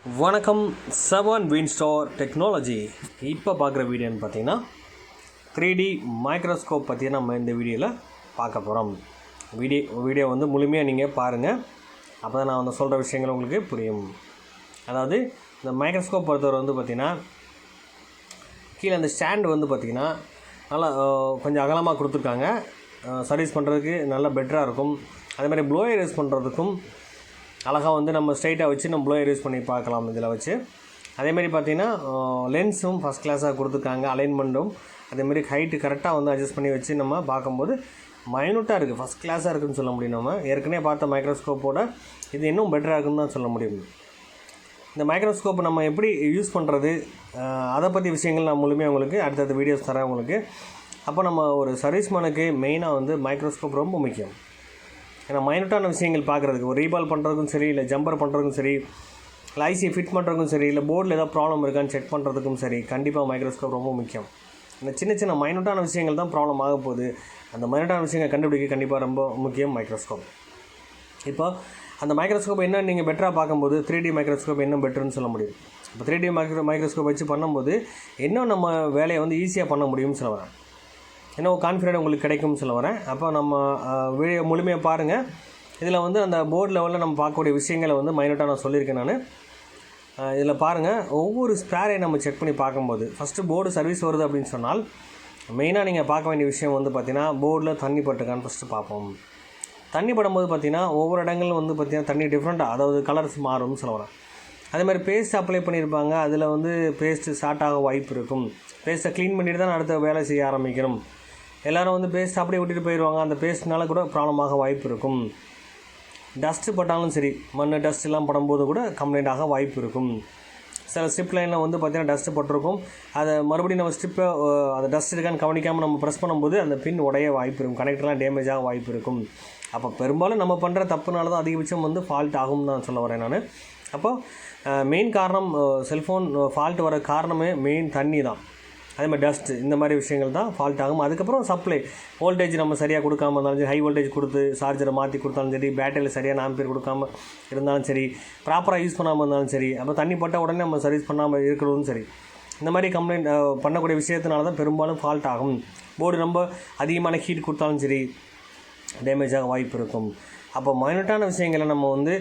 வணக்கம். 7 win star technology. இப்போ பார்க்குற வீடியோன்னு பார்த்தீங்கன்னா 3D மைக்ரோஸ்கோப் பற்றி நம்ம இந்த வீடியோவில் பார்க்க போகிறோம். வீடியோ வந்து முழுமையாக நீங்கள் பாருங்கள். அப்போ தான் நான் வந்து சொல்கிற விஷயங்கள் உங்களுக்கு புரியும். அதாவது இந்த மைக்ரோஸ்கோப் பொறுத்தவரை வந்து பார்த்திங்கன்னா கீழே அந்த ஸ்டாண்டு வந்து பார்த்திங்கன்னா நல்லா கொஞ்சம் அகலமாக கொடுத்துருக்காங்க. சர்வீஸ் பண்ணுறதுக்கு நல்லா பெட்டராக இருக்கும். அதேமாதிரி ப்ளோ எரேஸ் பண்ணுறதுக்கும் அழகாக வந்து நம்ம ஸ்ட்ரைட்டாக வச்சு நம்ம ப்ளோ எரேஸ் பண்ணி பார்க்கலாம் இதில் வச்சு. அதேமாதிரி பார்த்திங்கன்னா லென்ஸும் ஃபஸ்ட் கிளாஸாக கொடுத்துருக்காங்க. அலைன்மெண்ட்டும் அதேமாதிரி ஹைட்டு கரெக்டாக வந்து அட்ஜஸ்ட் பண்ணி வச்சு நம்ம பார்க்கும்போது மைனூட்டாக இருக்குது, ஃபஸ்ட் கிளாஸாக இருக்குதுன்னு சொல்ல முடியும். நம்ம ஏற்கனவே பார்த்த மைக்ரோஸ்கோப்போட இது இன்னும் பெட்டராக இருக்குன்னு தான் சொல்ல முடியும். இந்த மைக்ரோஸ்கோப் நம்ம எப்படி யூஸ் பண்ணுறது அதை பற்றி விஷயங்கள் நான் முழுமையாக உங்களுக்கு அடுத்தடுத்த வீடியோஸ் தரேன் உங்களுக்கு. அப்போ நம்ம ஒரு சர்வீஸ்மேனுக்கு மெயினாக வந்து மைக்ரோஸ்கோப் ரொம்ப முக்கியம். ஏன்னா மைனூட்டான விஷயங்கள் பார்க்குறதுக்கு ஒரு ரீபால் பண்ணுறதுக்கும் சரி, இல்லை ஜம்பர் பண்ணுறதுக்கும் சரி, இல்லை ஐசியை ஃபிட் பண்ணுறதுக்கும் சரி, இல்லை போர்டில் ஏதாவது ப்ராப்ளம் இருக்கான்னு செக் பண்ணுறதுக்கும் சரி, கண்டிப்பாக மைக்ரோஸ்கோப் ரொம்ப முக்கியம். இந்த சின்ன சின்ன மைனூட்டான விஷயங்கள் தான் ப்ராப்ளம் ஆக போகுது. அந்த மைனூட்டான விஷயங்கள் கண்டுபிடிக்க கண்டிப்பாக ரொம்ப முக்கியம் மைக்ரோஸ்கோப். இப்போ அந்த மைக்ரோஸ்கோப் என்ன நீங்கள் பெட்டராக பார்க்கும்போது 3D மைக்ரோஸ்கோப் இன்னும் பெட்டர்னு சொல்ல முடியும். இப்போ 3D மைக்ரோஸ்கோப் வச்சு பண்ணும்போது இன்னும் நம்ம வேலையை வந்து ஈஸியாக பண்ண முடியும்னு சொல்ல வரேன். இன்னும் கான்ஃபிடென்ட் உங்களுக்கு கிடைக்கும்னு சொல்ல வரேன். அப்போ நம்ம வீடியோ முழுமையாக பாருங்கள். இதில் வந்து அந்த போர்டு லெவலில் நம்ம பார்க்கக்கூடிய விஷயங்களை வந்து மைனூட்டாக நான் சொல்லியிருக்கேன். நான் இதில் பாருங்கள், ஒவ்வொரு ஸ்பேரையும் நம்ம செக் பண்ணி பார்க்கும்போது ஃபஸ்ட்டு போர்டு சர்வீஸ் வருது அப்படின்னு சொன்னால் மெயினாக நீங்கள் பார்க்க வேண்டிய விஷயம் வந்து பார்த்திங்கன்னா போர்டில் தண்ணி பட்டுருக்கான்னு ஃபஸ்ட்டு பார்ப்போம். தண்ணி படும்போது பார்த்திங்கன்னா ஒவ்வொரு இடங்களும் வந்து பார்த்திங்கன்னா தண்ணி டிஃப்ரெண்ட்டாக, அதாவது கலர்ஸ் மாறும்னு சொல்ல வரேன். அதே மாதிரி பேஸ்ட் அப்ளை பண்ணியிருப்பாங்க, அதில் வந்து பேஸ்ட்டு ஸ்டார்ட் ஆக வாய்ப்பு இருக்கும். பேஸ்ட்டை க்ளீன் பண்ணிட்டு தான் அடுத்த வேலை செய்ய ஆரம்பிக்கணும். எல்லோரும் வந்து பேஸ்ட் அப்படியே விட்டுட்டு போயிடுவாங்க. அந்த பேஸ்ட்னால கூட ப்ராப்ளமாக வாய்ப்பு இருக்கும். டஸ்ட்டு பட்டாலும் சரி, மண் டஸ்ட்லாம் படும்போது கூட கம்ப்ளைண்ட் ஆக வாய்ப்பு இருக்கும். சில ஸ்ட்ரிப் லைனில் வந்து பார்த்திங்கன்னா டஸ்ட்டு பட்டிருக்கும். அதை மறுபடியும் நம்ம ஸ்ட்ரிப்பை அந்த டஸ்ட் இருக்கான்னு கவனிக்காமல் நம்ம ப்ரெஸ் பண்ணும்போது அந்த பின் உடைய வாய்ப்பு இருக்கும், கனெக்டர்லாம் டேமேஜ் ஆக வாய்ப்பு இருக்கும். அப்போ பெரும்பாலும் நம்ம பண்ணுற தப்புனால தான் அதிகபட்சம் வந்து ஃபால்ட் ஆகும்னு தான் சொல்ல வரேன் நான். அப்போது மெயின் காரணம் செல்ஃபோன் ஃபால்ட் வர காரணமே மெயின் தண்ணி தான். அதேமாதிரி டஸ்ட்டு, இந்த மாதிரி விஷயங்கள் தான் ஃபால்ட் ஆகும். அதுக்கப்புறம் சப்ளை வோல்டேஜ் நம்ம சரியாக கொடுக்காம இருந்தாலும் சரி, ஹை வோல்டேஜ் கொடுத்து சார்ஜரை மாற்றி கொடுத்தாலும் சரி, பேட்டரியில் சரியான ஆம்பியர் கொடுக்காம இருந்தாலும் சரி, ப்ராப்பராக யூஸ் பண்ணாமல் இருந்தாலும் சரி, அப்போ தண்ணி பட்டால் உடனே நம்ம சர்வீஸ் பண்ணாமல் இருக்கிறதும் சரி, இந்த மாதிரி கம்ப்ளைண்ட் பண்ணக்கூடிய விஷயத்தினால தான் பெரும்பாலும் ஃபால்ட் ஆகும். போர்டு ரொம்ப அதிகமான ஹீட் கொடுத்தாலும் சரி டேமேஜ் ஆக வாய்ப்பு இருக்கும். அப்போ மைனூட்டான விஷயங்களை நம்ம வந்து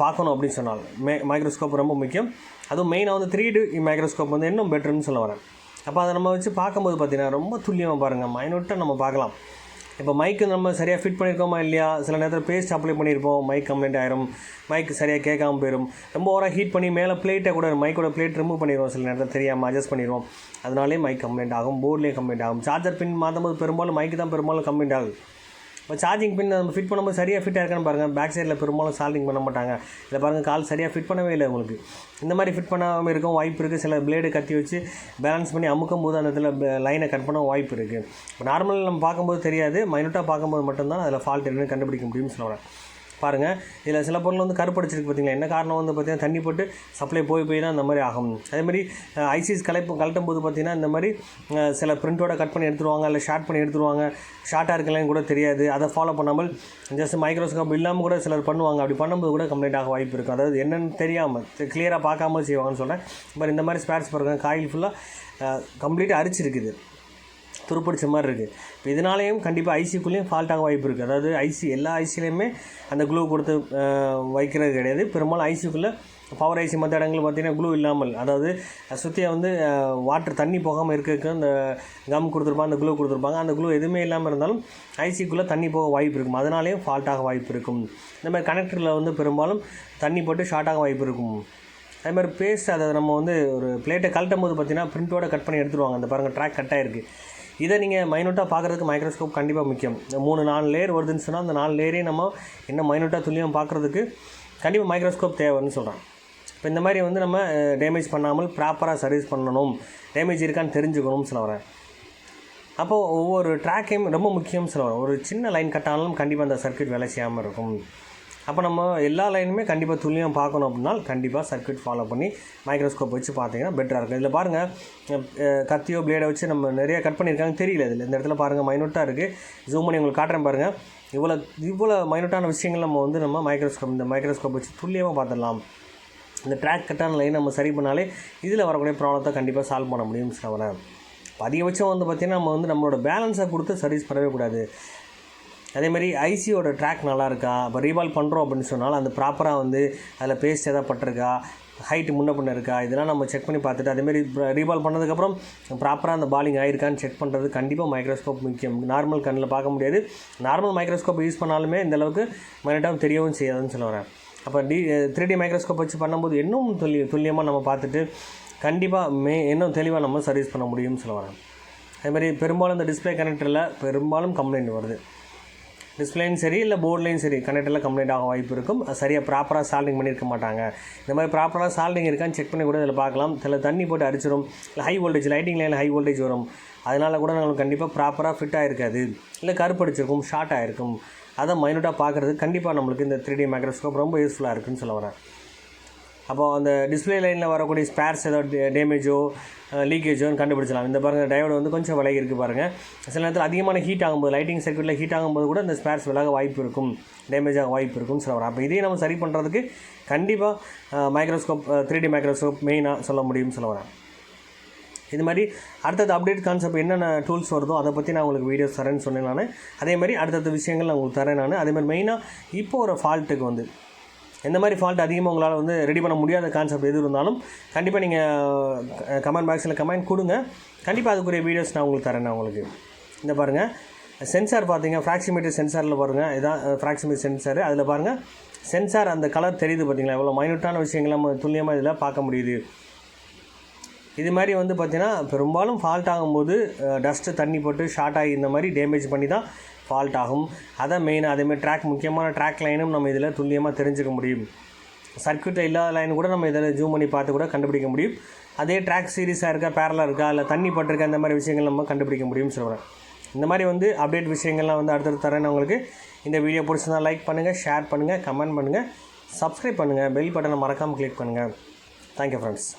பார்க்கணும் அப்படின்னு சொன்னால் மைக்ரோஸ்கோப் ரொம்ப முக்கியம். அதுவும் மெயினாக வந்து 3D மைக்ரோஸ்கோப் வந்து இன்னும் பெட்டர்னு சொல்ல வரேன். அப்போ அதை நம்ம வச்சு பார்க்கும்போது பார்த்திங்கன்னா ரொம்ப துல்லியமாக பாருங்கள், மைனூட்டாக நம்ம பார்க்கலாம். இப்போ மைக்கு நம்ம சரியாக ஃபிட் பண்ணியிருக்கோமா இல்லையா, சில நேரத்தில் பேஸ்ட் அப்ளை பண்ணியிருப்போம், மைக் கம்ப்ளைண்ட் ஆயிரும், மைக் சரியாக கேட்காமல் போயிடும். ரொம்ப ஓவராக ஹீட் பண்ணி மேலே பிளேட்டை கூட மைக்கோட பிளேட் ரிமூவ் பண்ணிடுவோம், சில நேரத்தில் தெரியாமல் அட்ஜஸ்ட் பண்ணிடுவோம். அதனாலே மைக் கம்ப்ளைண்ட் ஆகும், போர்ட்லேயே கம்ப்ளைண்ட் ஆகும். சார்ஜர் பின் மாற்றும்போது பெரும்பாலும் மைக்கு தான் பெரும்பாலும் கம்ப்ளைண்ட் ஆகுது. இப்போ சார்ஜிங் பின் நம்ம ஃபிட் பண்ணும்போது சரியாக ஃபிட் ஆயிருக்கான்னு பாருங்கள். பேக் சைடில் பெரும்பாலும் சால்டிங் பண்ண மாட்டாங்க. இதில் பாருங்கள், கால் சரியாக ஃபிட் பண்ணவே இல்லை உங்களுக்கு. இந்த மாதிரி ஃபிட் பண்ணாமல் இருக்கும் வாய்ப்பு இருக்குது. சில பிளேடு கத்தி வச்சு பேலன்ஸ் பண்ணி அமுக்கும் போது அந்த இடத்துல லைனை கட் பண்ண வாய்ப்பு இருக்குது. இப்போ நார்மல் நம்ம பார்க்கும்போது தெரியாது, மைனூட்டாக பார்க்கும்போது மட்டும்தான் அதில் ஃபால்ட் என்னன்னு கண்டுபிடிக்க முடியும்னு சொல்கிறேன். பாருங்கள், இதில் சில பொருள் வந்து கருப்படிச்சிருக்கு பார்த்திங்களா. என்ன காரணம் வந்து பார்த்திங்கன்னா தண்ணி போட்டு சப்ளை போய் தான் இந்த மாதிரி ஆகும். அதேமாதிரி ஐசிஸ் கழட்டும் போது பார்த்திங்கன்னா இந்த மாதிரி சில பிரிண்ட்டோட கட் பண்ணி எடுத்துருவாங்க, இல்லை ஷார்ட் பண்ணி எடுத்துருவாங்க. ஷார்ட்டாக இருக்கலன்னு கூட தெரியாது. அதை ஃபாலோ பண்ணாமல் ஜஸ்ட் மைக்ரோஸ்கோப் இல்லாமல் கூட சிலர் பண்ணுவாங்க. அப்படி பண்ணும்போது கூட கம்ப்ளைண்ட் ஆக வாய்ப்பு இருக்கும். அதாவது என்னென்னு தெரியாமல் கிளியராக பார்க்காமல் செய்வாங்கன்னு சொல்கிறேன். இப்போ இந்த மாதிரி ஸ்பேர்ஸ் பாருங்கள், காயில் ஃபுல்லாக கம்ப்ளீட்டாக அரிச்சிருக்குது, துருப்பிடிச்ச மாதிரி இருக்குது. இப்போ இதனாலேயும் கண்டிப்பாக ஐசிக்குள்ளேயும் ஃபால்ட்டாக வாய்ப்பு இருக்குது. அதாவது எல்லா ஐசிலையுமே அந்த க்ளூ கொடுத்து வைக்கிறது கிடையாது. பெரும்பாலும் ஐசிக்குள்ளே பவர் ஐசி மற்ற இடங்கள் பார்த்திங்கன்னா க்ளூ இல்லாமல், அதாவது சுற்றியை வந்து வாட்டர் தண்ணி போகாமல் இருக்கிறதுக்கு அந்த கம் கொடுத்துருப்பாங்க, அந்த க்ளூ கொடுத்துருப்பாங்க. அந்த க்ளூ எதுவுமே இல்லாமல் இருந்தாலும் ஐசிக்குள்ளே தண்ணி போக வாய்ப்பு இருக்கும். அதனாலேயும் ஃபால்ட்டாக வாய்ப்பு இருக்கும். இந்த மாதிரி கனெக்டரில் வந்து பெரும்பாலும் தண்ணி போட்டு ஷார்ட்டாக வாய்ப்பு இருக்கும். அதே மாதிரி பேஸ்ட், அதை நம்ம வந்து ஒரு பிளேட்டை கழட்டும் போது பார்த்திங்கன்னா பிரிண்ட்டோட கட் பண்ணி எடுத்துருவாங்க. அந்த பாருங்கள், ட்ராக் கட் ஆகிருக்கு. இதை நீங்கள் மைனூட்டாக பார்க்குறதுக்கு மைக்ரோஸ்கோப் கண்டிப்பாக முக்கியம். 3-4 லேயர் வருதுன்னு சொன்னால் அந்த 4 லேயரையும் நம்ம இன்னும் மைனூட்டாக துல்லியம் பார்க்குறதுக்கு கண்டிப்பாக மைக்ரோஸ்கோப் தேவைன்னு சொல்கிறேன். இப்போ இந்த மாதிரி வந்து நம்ம டேமேஜ் பண்ணாமல் ப்ராப்பராக சர்வீஸ் பண்ணணும், டேமேஜ் இருக்கான்னு தெரிஞ்சுக்கணும்னு சொல்ல வரேன். அப்போது ஒவ்வொரு ட்ராக்கையும் ரொம்ப முக்கியம்னு சொல்ல வரேன். ஒரு சின்ன லைன் கட் ஆனாலும் கண்டிப்பாக அந்த சர்க்யூட் வேலை செய்யாமல் இருக்கும். அப்போ நம்ம எல்லா லைனுமே கண்டிப்பாக துல்லியம் பார்க்கணும் அப்படின்னா கண்டிப்பாக சர்க்யூட் ஃபாலோ பண்ணி மைக்ரோஸ்கோப் வச்சு பார்த்தீங்கன்னா பெட்டராக இருக்கும். இதில் பாருங்கள், கத்தியோ பிளேடை வச்சு நம்ம நிறைய கட் பண்ணியிருக்காங்க தெரியல. இதில் இந்த இடத்துல பாருங்கள் மைனூட்டாக இருக்குது. ஜூம் பண்ணி உங்களுக்கு காட்டுறேன் பாருங்கள். இவ்வளோ மைனூட்டான விஷயங்கள் நம்ம வந்து இந்த மைக்ரோஸ்கோப் வச்சு துல்லியமாக பார்த்துடலாம். இந்த ட்ராக் கட்டான லைன் நம்ம சரி பண்ணாலே இதில் வரக்கூடிய ப்ராப்ளத்தை கண்டிப்பாக சால்வ் பண்ண முடியும்னு சொல்லுவேன். அதிகபட்சம் வந்து பார்த்திங்கன்னா நம்ம வந்து நம்மளோட பேலன்ஸை கொடுத்து சர்வீஸ் பண்ணவே கூடாது. அதேமாதிரி ஐசியோட ட்ராக் நல்லா இருக்கா, இப்போ ரீபால் பண்ணுறோம் அப்படின்னு சொன்னால் அந்த ப்ராப்பராக வந்து அதில் பேஸ்ட் எதாவது பட்டிருக்கா, ஹைட்டு முன்ன பின்ன இருக்கா, இதெல்லாம் நம்ம செக் பண்ணி பார்த்துட்டு அதேமாதிரி ரீபால் பண்ணதுக்கப்புறம் ப்ராப்பராக அந்த பாலிங் ஆகிருக்கான்னு செக் பண்ணுறது கண்டிப்பாக மைக்ரோஸ்கோப் முக்கியம். நார்மல் கண்ணில் பார்க்க முடியாது. நார்மல் மைக்ரோஸ்கோப் யூஸ் பண்ணாலுமே இந்தளவுக்கு மைனட்டாக தெரியவும் செய்யாதுன்னு சொல்ல வரேன். அப்போ 3D மைக்ரோஸ்கோப் வச்சு பண்ணும்போது இன்னும் துல்லியமாக நம்ம பார்த்துட்டு கண்டிப்பாக இன்னும் தெளிவாக நம்ம சர்வீஸ் பண்ண முடியும்னு சொல்ல வரேன். அதுமாதிரி பெரும்பாலும் இந்த டிஸ்பிளே கனெக்டரில் பெரும்பாலும் கம்ப்ளைண்ட் வருது. டிஸ்பிளேயும் சரி இல்லை போர்ட்லேயும் சரி கனெக்டரில் கம்ப்ளைண்ட் ஆக வாய்ப்பு இருக்கும். சரியாக ப்ராப்பராக சால்டிங் பண்ணியிருக்க மாட்டாங்க. இந்த மாதிரி ப்ராப்பராக சால்டிங் இருக்கான்னு செக் பண்ணி கூட இதில் பார்க்கலாம். இதில் தண்ணி போட்டு அடிச்சிடும், இல்லை ஹை வோல்டேஜ் லைட்டிங் லைனில் ஹை வோல்டேஜ் வரும். அதனால் கூட நம்மளுக்கு கண்டிப்பாக ப்ராப்பராக ஃபிட் ஆகிருக்காது, இல்லை கருப்படிச்சிருக்கும், ஷார்ட் ஆகிருக்கும். அதை மைனூட்டாக பார்க்குறது கண்டிப்பாக நம்மளுக்கு இந்த 3D மைக்ரோஸ்கோப் ரொம்ப யூஸ்ஃபுல்லாக இருக்குதுன்னு சொல்ல வரேன். அப்போது அந்த டிஸ்பிளே லைனில் வரக்கூடிய ஸ்பேர்ஸ் ஏதாவது டேமேஜோ லீக்கேஜோன்னு கண்டுபிடிச்சலாம். இந்த பாருங்கள் டயோடு வந்து கொஞ்சம் விலகி இருக்குது பாருங்கள். சில நேரத்தில் அதிகமான ஹீட் ஆகும்போது லைட்டிங் சர்க்யூட்டில் ஹீட் ஆகும்போது கூட இந்த ஸ்பேர்ஸ் விலக வாய்ப்பு இருக்கும், டேமேஜ் ஆக வாய்ப்பு இருக்கும்னு சொல்ல வரேன். அப்போ இதையும் நம்ம சரி பண்ணுறதுக்கு கண்டிப்பாக மைக்ரோஸ்கோப் 3D மைக்ரோஸ்கோப் மெயினாக சொல்ல முடியும்னு சொல்ல வரேன். இது மாதிரி அடுத்தது அப்டேட் கான்செப்ட் என்னென்ன டூல்ஸ் வருதோ அதை பற்றி நான் உங்களுக்கு வீடியோஸ் தரேன்னு சொன்னேன் நான். அதேமாதிரி அடுத்தடுத்த விஷயங்கள் நான் உங்களுக்கு தரேன் நான். அதேமாதிரி மெயினாக இப்போ ஒரு ஃபால்ட்டுக்கு வந்து எந்த மாதிரி ஃபால்ட் அதிகமாக உங்களால் வந்து ரெடி பண்ண முடியாத கான்செப்ட் எது இருந்தாலும் கண்டிப்பாக நீங்கள் கமெண்ட் பாக்ஸில் கமெண்ட் கொடுங்க. கண்டிப்பாக அதுக்குரிய வீடியோஸ் நான் உங்களுக்கு தரேன். நான் உங்களுக்கு இந்த பாருங்கள் சென்சார் பார்த்தீங்க, ஃப்ராக்சிமீட்டர் சென்சாரில் பாருங்கள், இதான் ஃப்ராக்சிமீட்டர் சென்சார். அதில் பாருங்கள் சென்சார் அந்த கலர் தெரியுது பார்த்தீங்களா, எவ்வளோ மைனூட்டான விஷயங்கள் நம்ம துல்லியமாக இதில் பார்க்க முடியுது. இது மாதிரி வந்து பார்த்திங்கன்னா பெரும்பாலும் ஃபால்ட் ஆகும்போது டஸ்ட்டு தண்ணி போட்டு ஷார்ட் ஆகி இந்த மாதிரி டேமேஜ் பண்ணி தான் ஃபால்ட் ஆகும். அதான் மெயினாக அதேமாதிரி ட்ராக் முக்கியமான ட்ராக் லைனும் நம்ம இதில் துல்லியமாக தெரிஞ்சுக்க முடியும். சர்க்யூட்டில் இல்லாத லைன் கூட நம்ம இதில் ஜூம் பண்ணி பார்த்து கூட கண்டுபிடிக்க முடியும். அதே ட்ராக் சீரிஸாக இருக்கா, பேரலாக இருக்கா, இல்லை தண்ணி பட்டிருக்கா, இந்த மாதிரி விஷயங்கள் நம்ம கண்டுபிடிக்க முடியும்னு சொல்கிறேன். இந்த மாதிரி வந்து அப்டேட் விஷயங்கள்லாம் வந்து அடுத்தடுத்து தரேன் உங்களுக்கு. இந்த வீடியோ பிடிச்சிருந்தா லைக் பண்ணுங்கள், ஷேர் பண்ணுங்கள், கமெண்ட் பண்ணுங்கள், சப்ஸ்கிரைப் பண்ணுங்கள், பெல் பட்டனை மறக்காமல் கிளிக் பண்ணுங்கள். Thank you friends.